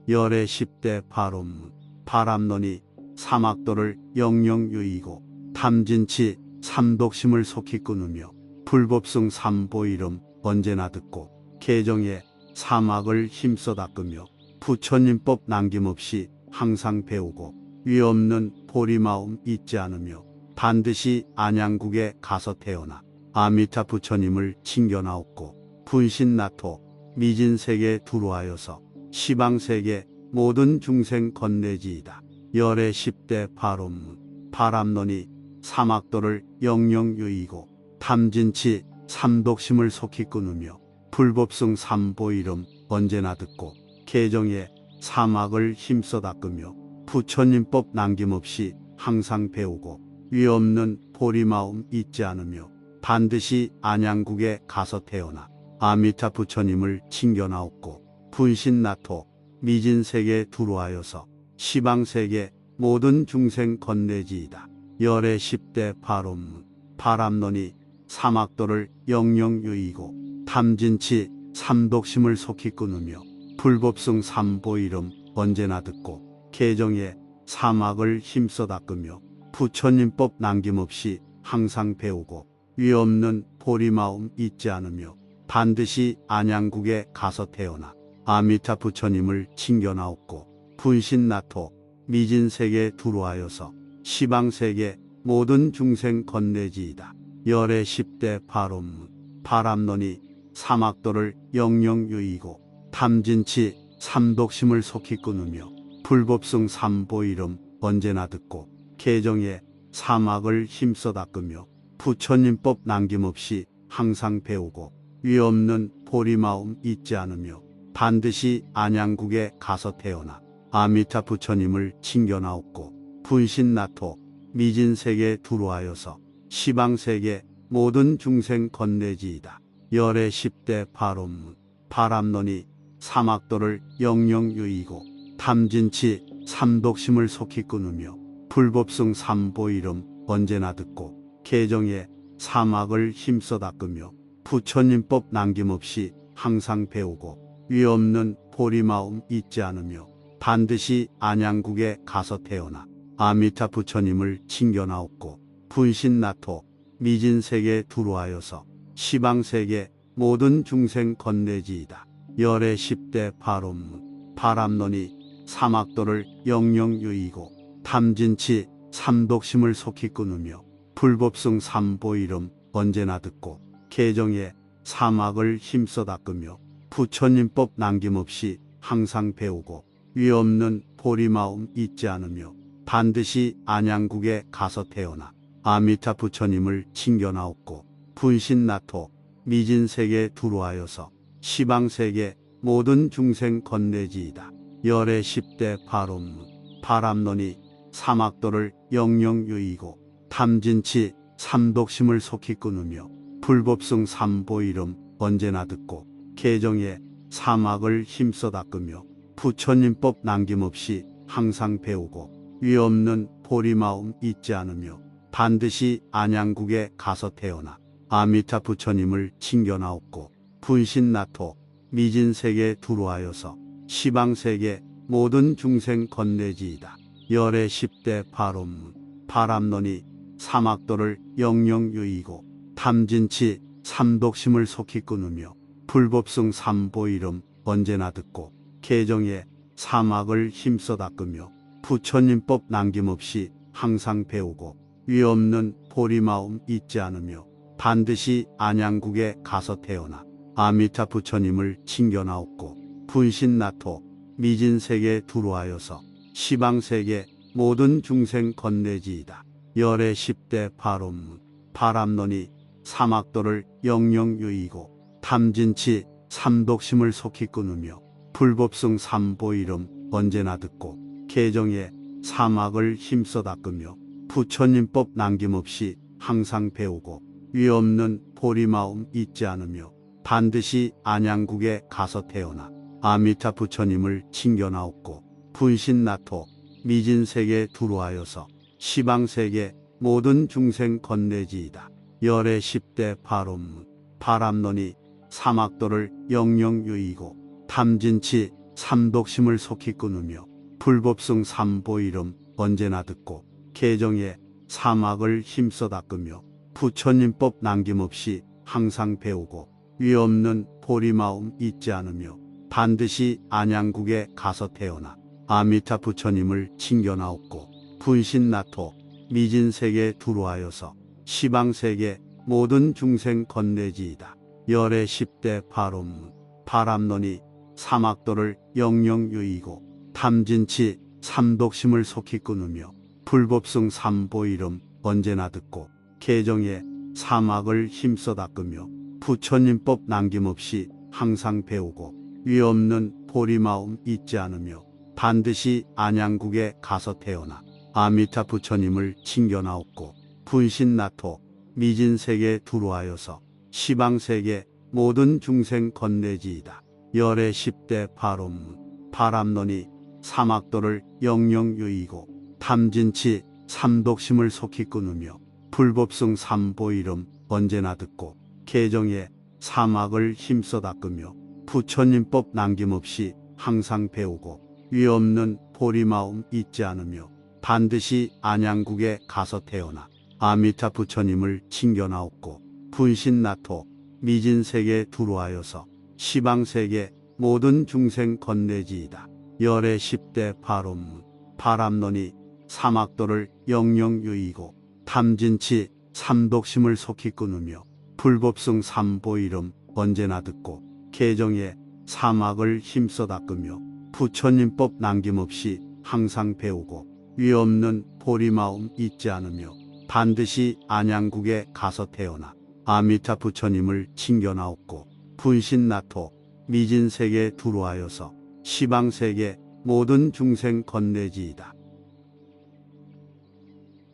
열의 10대 발언문. 바람론이 사막도를 영영유이고 탐진치 삼독심을 속히 끊으며 불법성 삼보 이름 언제나 듣고 개정에 사막을 힘써 닦으며 부처님법 남김없이 항상 배우고 위없는 보리마음 잊지 않으며 반드시 안양국에 가서 태어나 아미타 부처님을 칭견하옵고 분신나토 미진세계 두루하여서 시방세계 모든 중생 건네지이다. 열의 10대 발언문. 바람론이 사막도를 영영유이고 탐진치 삼독심을 속히 끊으며 불법성 삼보 이름 언제나 듣고 개정에 사막을 힘써 닦으며 부처님법 남김없이 항상 배우고 위없는 보리마음 잊지 않으며 반드시 안양국에 가서 태어나 아미타 부처님을 칭견하옵고 분신나토 미진세계 두루하여서 시방세계 모든 중생 건네지이다. 열의 10대 발언문. 바람론이 사막도를 영영유이고 탐진치 삼독심을 속히 끊으며 불법성 삼보 이름 언제나 듣고 개정에 사막을 힘써 닦으며 부처님법 남김없이 항상 배우고 위없는 보리마음 잊지 않으며 반드시 안양국에 가서 태어나 아미타 부처님을 칭견하옵고 분신나토 미진세계 두루하여서 시방세계 모든 중생 건네지이다. 열의 10대 발언문. 바람론이 사막도를 영영유이고 탐진치 삼독심을 속히 끊으며 불법성 삼보 이름 언제나 듣고 개정에 사막을 힘써 닦으며 부처님법 남김없이 항상 배우고 위없는 보리마음 잊지 않으며 반드시 안양국에 가서 태어나 아미타 부처님을 칭견하옵고 분신나토 미진세계 두루하여서 시방세계 모든 중생 건네지이다. 열의 10대 발언문. 바람론이 사막도를 영영유이고 탐진치 삼독심을 속히 끊으며 불법성 삼보 이름 언제나 듣고 개정에 사막을 힘써 닦으며 부처님법 남김없이 항상 배우고 위없는 보리마음 잊지 않으며 반드시 안양국에 가서 태어나 아미타 부처님을 칭견하옵고 분신나토 미진세계 두루하여서 시방세계 모든 중생 건네지이다. 열의 10대 발언문. 바람론이 사막도를 영영유이고 탐진치 삼독심을 속히 끊으며 불법성 삼보 이름 언제나 듣고 개정에 사막을 힘써 닦으며 부처님법 남김없이 항상 배우고 위없는 보리마음 잊지 않으며 반드시 안양국에 가서 태어나 아미타 부처님을 칭견하옵고 분신나토 미진세계 두루하여서 시방세계 모든 중생 건네지이다. 열의 10대 발언문. 바람론이 사막도를 영영유이고 탐진치 삼독심을 속히 끊으며 불법성 삼보 이름 언제나 듣고 개정에 사막을 힘써 닦으며 부처님법 남김없이 항상 배우고 위없는 보리마음 잊지 않으며 반드시 안양국에 가서 태어나 아미타 부처님을 칭견하옵고 분신나토 미진세계 두루하여서 시방세계 모든 중생 건네지이다. 열의 10대 발언문. 바람론이 사막도를 영영유이고 탐진치 삼독심을 속히 끊으며 불법성 삼보 이름 언제나 듣고 개정에 사막을 힘써 닦으며 부처님법 남김없이 항상 배우고 위없는 보리마음 잊지 않으며 반드시 안양국에 가서 태어나 아미타 부처님을 칭견하옵고 분신나토 미진세계 두루하여서 시방세계 모든 중생 건네지이다. 열의 10대 발언문. 바람론이 사막도를 영영유이고 탐진치 삼독심을 속히 끊으며 불법성 삼보 이름 언제나 듣고 개정에 사막을 힘써 닦으며 부처님법 남김없이 항상 배우고 위없는 보리마음 잊지 않으며 반드시 안양국에 가서 태어나 아미타 부처님을 칭견하옵고 분신나토 미진세계 두루하여서 시방세계 모든 중생 건네지이다. 열의 10대 발언문. 바람론이 사막도를 영영유이고 탐진치 삼독심을 속히 끊으며 불법성 삼보 이름 언제나 듣고 개정에 사막을 힘써 닦으며 부처님법 남김없이 항상 배우고 위없는 보리마음 잊지 않으며 반드시 안양국에 가서 태어나 아미타 부처님을 칭견하옵고 분신나토 미진세계 두루하여서 시방세계 모든 중생 건네지이다. 열의 10대 발언문 바람론이 사막도를 영영유이고 탐진치 삼독심을 속히 끊으며 불법성 삼보 이름 언제나 듣고 개정에 사막을 힘써 닦으며 부처님법 남김없이 항상 배우고 위없는 보리마음 잊지 않으며 반드시 안양국에 가서 태어나 아미타 부처님을 칭견하옵고 분신나토 미진세계 두루하여서 시방세계 모든 중생 건네지이다. 열의 10대 발언문 바람론이 사막도를 영영유이고 탐진치 삼독심을 속히 끊으며 불법성 삼보 이름 언제나 듣고 개정에 사막을 힘써 닦으며 부처님법 남김없이 항상 배우고 위없는 보리마음 잊지 않으며 반드시 안양국에 가서 태어나 아미타 부처님을 칭견하옵고 분신나토 미진세계 두루하여서 시방세계 모든 중생 건네지이다. 열의 10대 발언문 바람론이 사막도를 영영유이고 탐진치 삼독심을 속히 끊으며 불법성 삼보 이름 언제나 듣고 개정에 사막을 힘써 닦으며 부처님법 남김없이 항상 배우고 위없는 보리마음 잊지 않으며 반드시 안양국에 가서 태어나 아미타 부처님을 칭견하옵고 분신나토 미진세계 두루하여서 시방세계 모든 중생 건네지이다.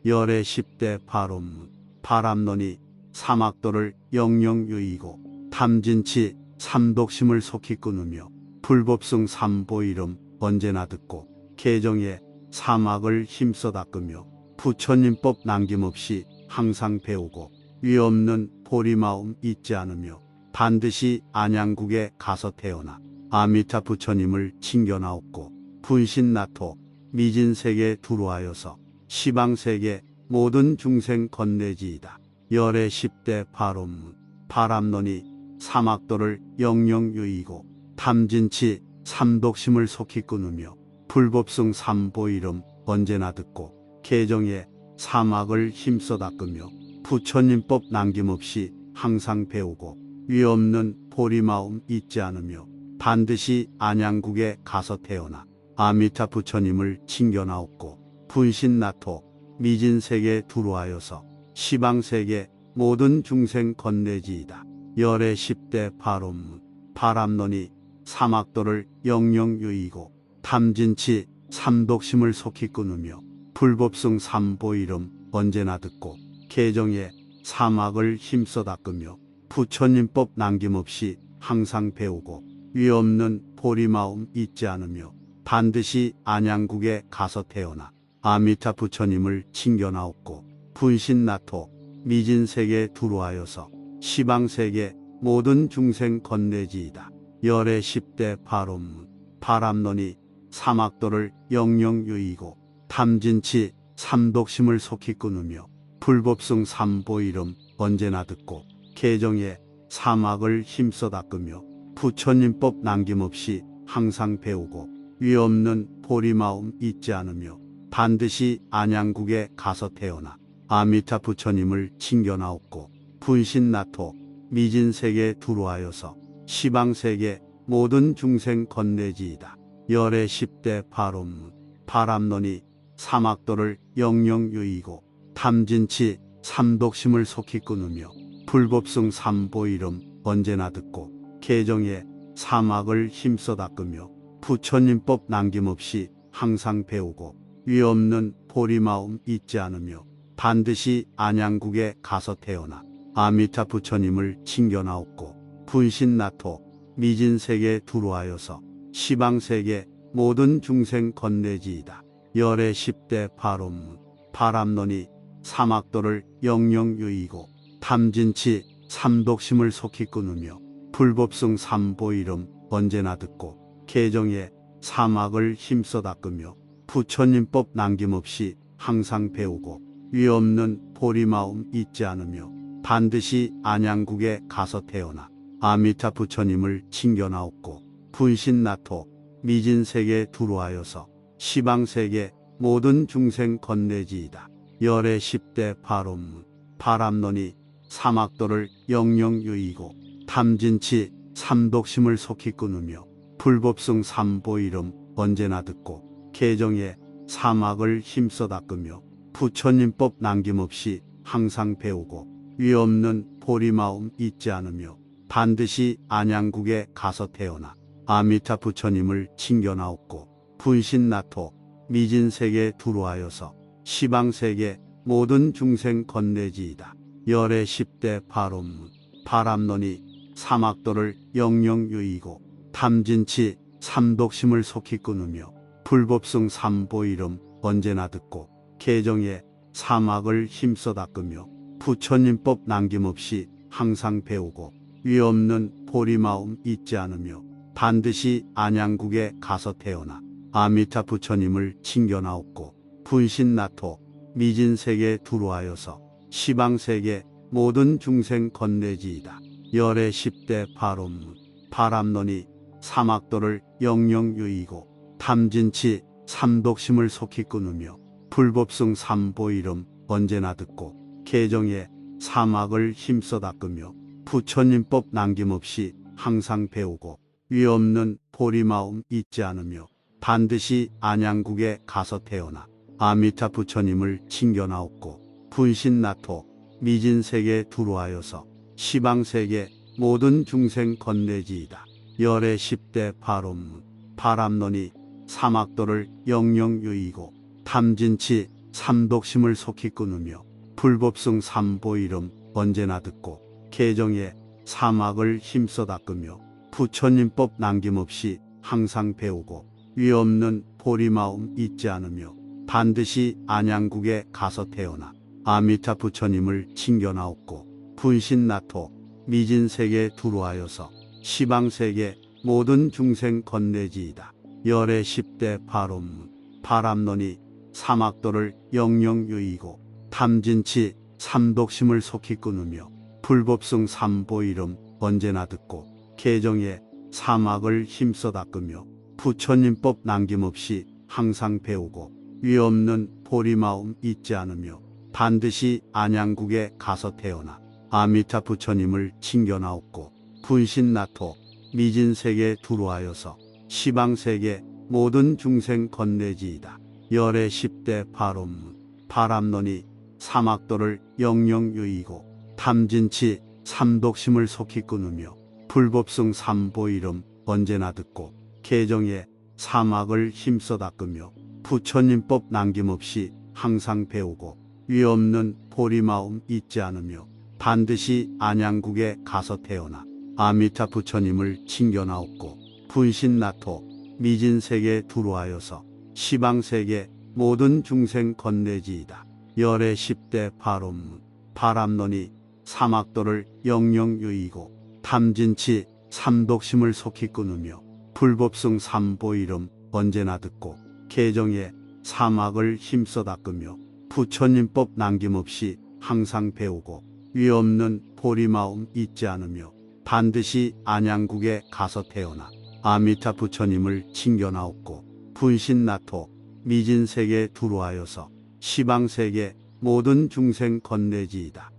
열의 10대 발언문 바람론이 사막도를 영영유이고 탐진치 삼독심을 속히 끊으며 불법성 삼보 이름 언제나 듣고 개정에 사막을 힘써 닦으며 부처님법 남김없이 항상 배우고 위없는 보리마음 잊지 않으며 반드시 안양국에 가서 태어나 아미타 부처님을 칭견하옵고 분신나토 미진세계 두루하여서 시방세계 모든 중생 건네지이다. 열의 10대 발언문 바람론이 사막도를 영영유이고 탐진치 삼독심을 속히 끊으며 불법성 삼보 이름 언제나 듣고 개정에 사막을 힘써 닦으며 부처님법 남김없이 항상 배우고 위없는 보리마음 잊지 않으며 반드시 안양국에 가서 태어나 아미타 부처님을 칭견하옵고 분신나토 미진세계 두루하여서 시방세계 모든 중생 건네지이다. 열의 10대 발언문 바람론이 사막도를 영영유이고 탐진치 삼독심을 속히 끊으며 불법성 삼보 이름 언제나 듣고 개정에 사막을 힘써 닦으며 부처님법 남김없이 항상 배우고 위없는 보리마음 잊지 않으며 반드시 안양국에 가서 태어나 아미타 부처님을 칭견하옵고 분신나토 미진세계 두루하여서 시방세계 모든 중생 건네지이다. 열의 10대 발언문 바람론이 사막도를 영영유이고 탐진치 삼독심을 속히 끊으며 불법성 삼보 이름 언제나 듣고 개정에 사막을 힘써 닦으며 부처님법 남김없이 항상 배우고 위없는 보리마음 잊지 않으며 반드시 안양국에 가서 태어나 아미타 부처님을 칭견하옵고 분신나토 미진세계 두루하여서 시방세계 모든 중생 건네지이다. 열의 10대 발언문 바람론이 사막도를 영영유이고 탐진치 삼독심을 속히 끊으며 불법성 삼보 이름 언제나 듣고 개정에 사막을 힘써 닦으며 부처님법 남김없이 항상 배우고 위없는 보리마음 잊지 않으며 반드시 안양국에 가서 태어나 아미타 부처님을 칭견하옵고 분신나토 미진세계 두루하여서 시방세계 모든 중생 건네지이다. 열의 10대 발언문 바람론이 사막도를 영영유이고 탐진치 삼독심을 속히 끊으며 불법성 삼보 이름 언제나 듣고 개정에 사막을 힘써 닦으며 부처님법 남김없이 항상 배우고 위 없는 보리마음 잊지 않으며 반드시 안양국에 가서 태어나 아미타 부처님을 칭견하옵고 분신나토 미진세계 두루하여서 시방세계 모든 중생 건네지이다. 열의 10대 발언문 바람론이 사막도를 영영유이고 탐진치 삼독심을 속히 끊으며 불법승 삼보 이름 언제나 듣고 개정에 사막을 힘써 닦으며 부처님법 남김없이 항상 배우고 위 없는 보리마음 잊지 않으며 반드시 안양국에 가서 태어나 아미타 부처님을 칭견하옵고 분신나토 미진세계 두루하여서 시방세계 모든 중생 건네지이다. 열의 10대 발언문 바람론이 사막도를 영영유이고 탐진치 삼독심을 속히 끊으며 불법승 삼보 이름 언제나 듣고 개정에 사막을 힘써 닦으며 부처님법 남김없이 항상 배우고 위 없는 보리마음 잊지 않으며 반드시 안양국에 가서 태어나 아미타 부처님을 칭견하옵고 분신나토 미진세계 두루하여서 시방세계 모든 중생 건네지이다. 열의 10대 발언문 바람론이 사막도를 영영유이고 탐진치 삼독심을 속히 끊으며 불법승 삼보 이름 언제나 듣고 개정에 사막을 힘써 닦으며 부처님법 남김없이 항상 배우고 위 없는 보리마음 잊지 않으며 반드시 안양국에 가서 태어나 아미타 부처님을 칭견하옵고 분신나토 미진세계 두루하여서 시방세계 모든 중생 건네지이다. 열의 10대 발언문 바람론이 사막도를 영영유이고 탐진치 삼독심을 속히 끊으며 불법승 삼보 이름 언제나 듣고 개정에 사막을 힘써 닦으며 부처님법 남김없이 항상 배우고 위 없는 보리마음 잊지 않으며 반드시 안양국에 가서 태어나 아미타 부처님을 칭견하옵고 분신나토 미진세계 두루하여서 시방세계 모든 중생 건네지이다. 열의 10대 발언문 바람론이 사막도를 영영유이고 탐진치 삼독심을 속히 끊으며 불법승 삼보 이름 언제나 듣고 개정에 사막을 힘써 닦으며 부처님법 남김없이 항상 배우고 위 없는 보리마음 잊지 않으며 반드시 안양국에 가서 태어나 아미타 부처님을 칭견하옵고 분신나토 미진세계 두루하여서 시방세계 모든 중생 건네지이다. 열의 10대 발언문 바람론이 사막도를 영영유이고 탐진치 삼독심을 속히 끊으며 불법승 삼보 이름 언제나 듣고 개정에 사막을 힘써 닦으며 부처님법 남김없이 항상 배우고 위 없는 보리마음 잊지 않으며 반드시 안양국에 가서 태어나 아미타 부처님을 칭견하옵고 분신나토 미진세계 두루하여서 시방세계 모든 중생 건네지이다. 열의 10대 발언문 바람론이 사막도를 영영유이고 탐진치 삼독심을 속히 끊으며 불법승 삼보 이름 언제나 듣고 개정에 사막을 힘써 닦으며 부처님법 남김없이 항상 배우고 위 없는 보리마음 잊지 않으며 반드시 안양국에 가서 태어나 아미타 부처님을 칭견하옵고 분신나토 미진세계 두루하여서 시방세계 모든 중생 건네지이다.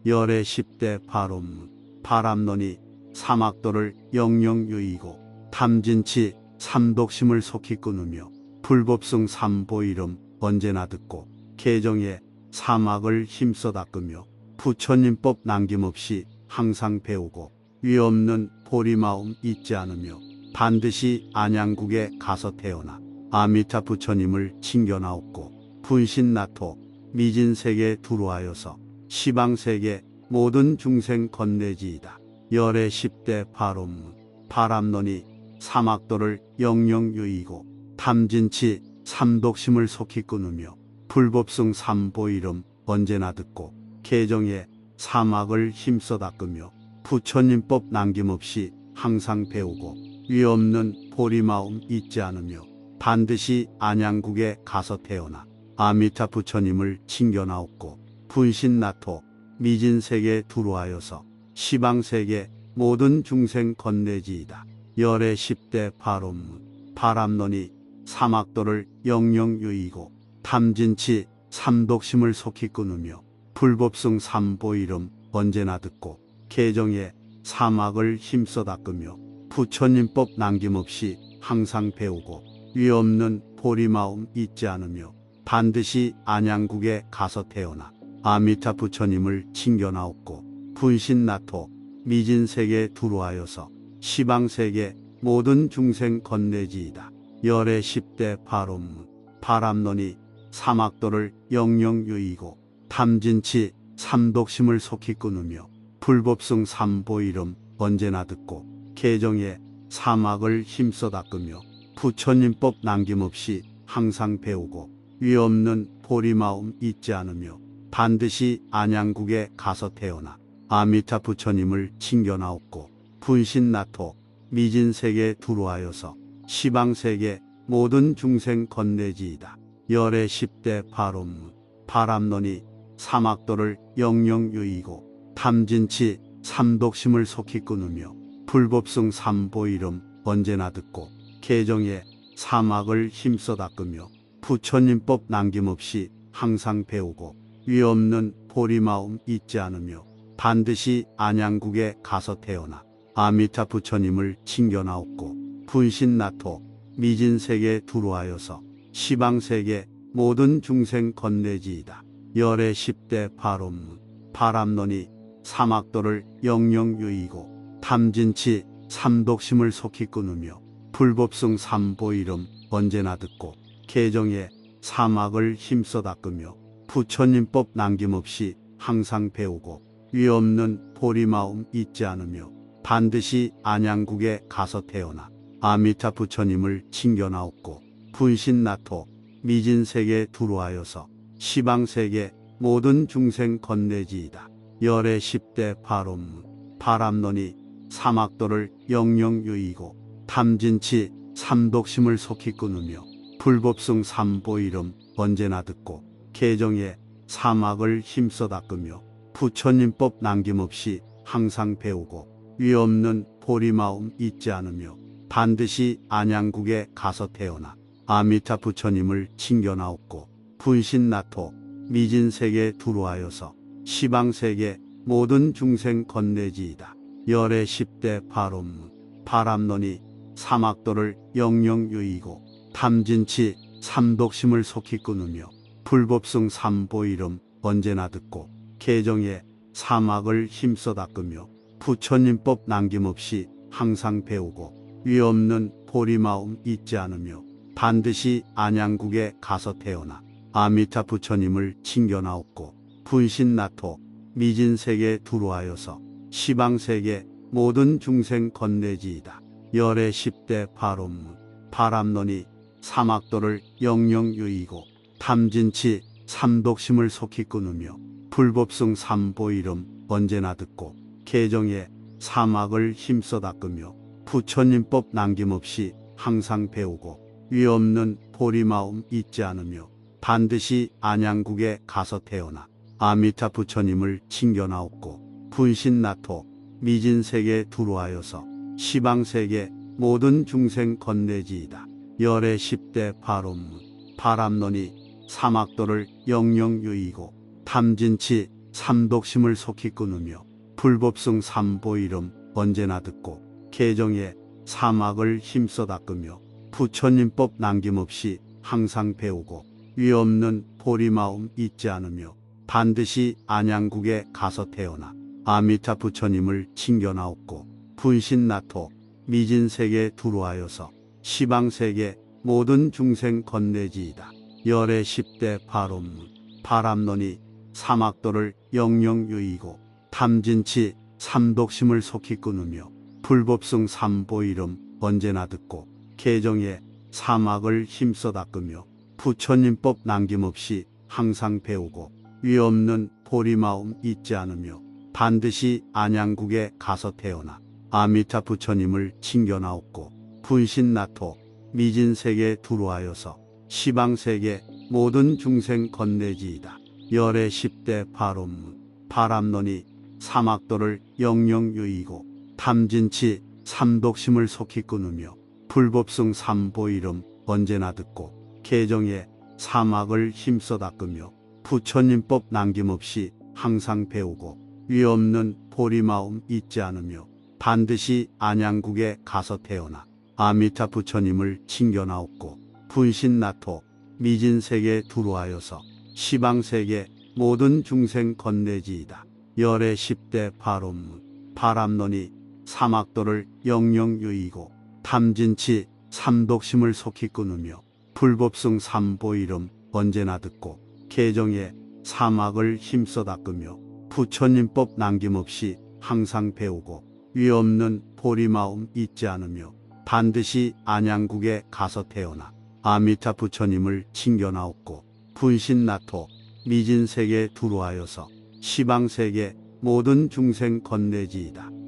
열의 10대 발언문 바람론이 사막도를 영영유이고 탐진치 삼독심을 속히 끊으며 불법승 삼보 이름 언제나 듣고 개정에 사막을 힘써 닦으며 부처님법 남김없이 항상 배우고 위 없는 보리마음 잊지 않으며 반드시 안양국에 가서 태어나 아미타 부처님을 칭견하옵고 분신나토 미진세계 두루하여서 시방세계 모든 중생 건네지이다. 열의 10대 발언문 바람론이 사막도를 영영유이고 탐진치 삼독심을 속히 끊으며 불법승 삼보 이름 언제나 듣고 개정에 사막을 힘써 닦으며 부처님법 남김없이 항상 배우고 위 없는 보리마음 잊지 않으며 반드시 안양국에 가서 태어나 아미타 부처님을 칭견하옵고 분신나토 미진세계 두루하여서 시방세계 모든 중생 건네지이다. 열의 10대 발언문 바람론이 사막도를 영영유이고 탐진치 삼독심을 속히 끊으며 불법승 삼보 이름 언제나 듣고 개정에 사막을 힘써 닦으며 부처님법 남김없이 항상 배우고 위 없는 보리마음 잊지 않으며 반드시 안양국에 가서 태어나 아미타 부처님을 칭견하옵고 분신나토 미진세계 두루하여서 시방세계 모든 중생 건네지이다. 열의 10대 발언문 바람론이 사막도를 영영유이고 탐진치 삼독심을 속히 끊으며 불법승 삼보 이름 언제나 듣고 개정에 사막을 힘써 닦으며 부처님법 남김없이 항상 배우고 위 없는 보리마음 잊지 않으며 반드시 안양국에 가서 태어나 아미타 부처님을 칭견하옵고 분신나토 미진세계 두루하여서 시방세계 모든 중생 건네지이다. 열의 10대 발언문 바람론이 사막도를 영영유이고 탐진치 삼독심을 속히 끊으며 불법승 삼보 이름 언제나 듣고 개정에 사막을 힘써 닦으며 부처님법 남김없이 항상 배우고 위 없는 보리마음 잊지 않으며 반드시 안양국에 가서 태어나 아미타 부처님을 칭견하옵고 분신나토 미진세계 두루하여서 시방세계 모든 중생 건네지이다. 열의 10대 발언문 바람론이 사막도를 영영유이고 탐진치 삼독심을 속히 끊으며 불법승 삼보 이름 언제나 듣고 개정에 사막을 힘써 닦으며 부처님법 남김없이 항상 배우고 위 없는 보리마음 잊지 않으며 반드시 안양국에 가서 태어나 아미타 부처님을 칭견하옵고 분신나토 미진세계 두루하여서 시방세계 모든 중생 건네지이다. 열의 10대 발언문 바람론이 사막도를 영영유이고 탐진치 삼독심을 속히 끊으며 불법승 삼보 이름 언제나 듣고 개정에 사막을 힘써 닦으며 부처님법 남김없이 항상 배우고 위 없는 보리마음 잊지 않으며 반드시 안양국에 가서 태어나 아미타 부처님을 칭견하옵고 분신나토 미진세계 두루하여서 시방세계 모든 중생 건네지이다. 열의 10대 발언문 바람론이 사막도를 영영유이고 탐진치 삼독심을 속히 끊으며 불법승 삼보 이름 언제나 듣고 개정에 사막을 힘써 닦으며 부처님법 남김없이 항상 배우고 위 없는 보리마음 잊지 않으며 반드시 안양국에 가서 태어나 아미타 부처님을 칭견하옵고 분신나토 미진세계 두루하여서 시방세계 모든 중생 건네지이다. 열의 10대 발언문 바람론이 사막도를 영영유이고 탐진치 삼독심을 속히 끊으며 불법승 삼보 이름 언제나 듣고 개정에 사막을 힘써 닦으며 부처님법 남김없이 항상 배우고 위 없는 보리마음 잊지 않으며 반드시 안양국에 가서 태어나 아미타 부처님을 칭견하옵고 분신나토 미진세계 두루하여서 시방세계 모든 중생 건네지이다. 열의 10대 발언문 바람론이 사막도를 영영유이고 탐진치 삼독심을 속히 끊으며 불법승 삼보 이름 언제나 듣고 개정에 사막을 힘써 닦으며 부처님법 남김없이 항상 배우고 위 없는 보리마음 잊지 않으며 반드시 안양국에 가서 태어나 아미타 부처님을 칭견하옵고 분신나토 미진세계 두루하여서 시방세계 모든 중생 건네지이다. 열의 10대 발언문 바람론이 사막도를 영영유이고 탐진치 삼독심을 속히 끊으며 불법승 삼보 이름 언제나 듣고 개정에 사막을 힘써 닦으며 부처님법 남김없이 항상 배우고 위 없는 보리마음 잊지 않으며 반드시 안양국에 가서 태어나 아미타 부처님을 칭견하옵고 분신나토 미진세계 두루하여서 시방세계 모든 중생 건네지이다. 열의 10대 발언문 바람론이 사막도를 영영유이고 탐진치 삼독심을 속히 끊으며 불법승 삼보 이름 언제나 듣고 개정에 사막을 힘써 닦으며 부처님법 남김없이 항상 배우고 위없는 보리마음 잊지 않으며 반드시 안양국에 가서 태어나 아미타 부처님을 칭견하옵고 분신나토 미진세계 두루하여서 시방세계 모든 중생 건네지이다. 열의 10대 발언문 바람론이 사막도를 영영유이고 탐진치 삼독심을 속히 끊으며 불법승 삼보 이름 언제나 듣고 개정에 사막을 힘써 닦으며 부처님법 남김없이 항상 배우고 위없는 보리마음 잊지 않으며 반드시 안양국에 가서 태어나 아미타 부처님을 칭견하옵고 분신나토 미진세계 두루하여서 시방세계 모든 중생 건네지이다.